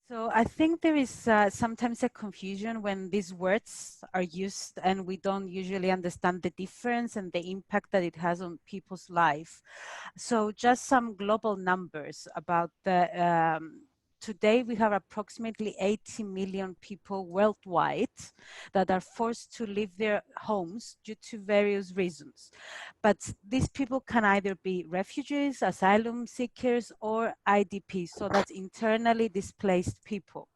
So I think there is sometimes a confusion when these words are used and we don't usually understand the difference and the impact that it has on people's life. So just some global numbers about today we have approximately 80 million people worldwide that are forced to leave their homes due to various reasons. But these people can either be refugees, asylum seekers, or IDPs, so that's internally displaced people.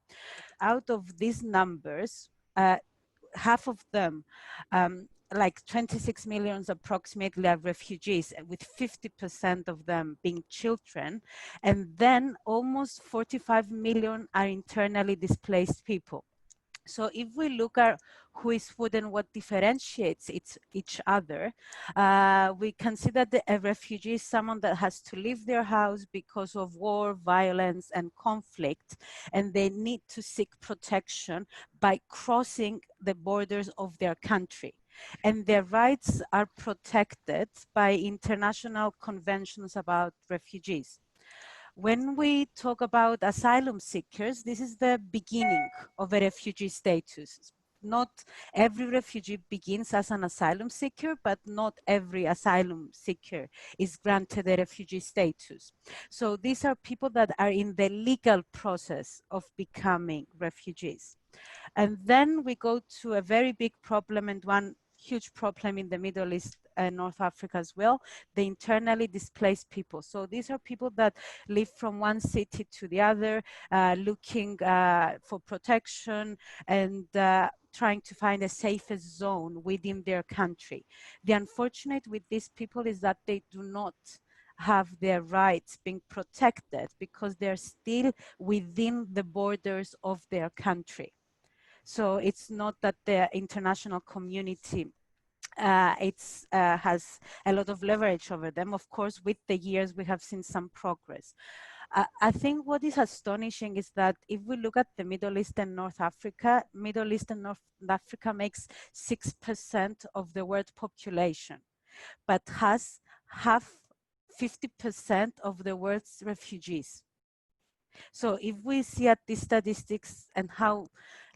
Out of these numbers, half of them, like 26 million approximately, are refugees, with 50% of them being children. And then almost 45 million are internally displaced people. So if we look at who is food and what differentiates each other, we can see that a refugee is someone that has to leave their house because of war, violence, and conflict, and they need to seek protection by crossing the borders of their country. And their rights are protected by international conventions about refugees. When we talk about asylum seekers, this is the beginning of a refugee status. Not every refugee begins as an asylum seeker, but not every asylum seeker is granted a refugee status. So these are people that are in the legal process of becoming refugees. And then we go to a very big problem, and one huge problem in the Middle East and North Africa as well, the internally displaced people. So these are people that live from one city to the other, looking for protection and trying to find a safest zone within their country. The unfortunate with these people is that they do not have their rights being protected because they're still within the borders of their country. So it's not that the international community has a lot of leverage over them. Of course, with the years, we have seen some progress. I think what is astonishing is that if we look at the Middle East and North Africa, Middle East and North Africa makes 6% of the world population, but has half 50% of the world's refugees. So if we see at these statistics and how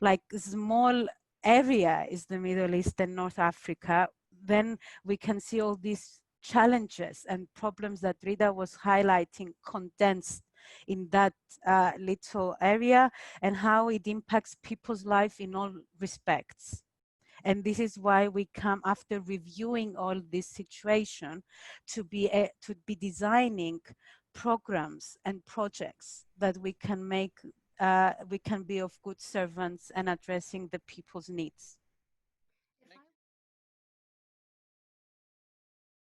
like small area is the Middle East and North Africa, then we can see all these challenges and problems that Rita was highlighting condensed in that little area, and how it impacts people's life in all respects. And this is why we come, after reviewing all this situation, to be designing programs and projects that we can make, we can be of good servants and addressing the people's needs.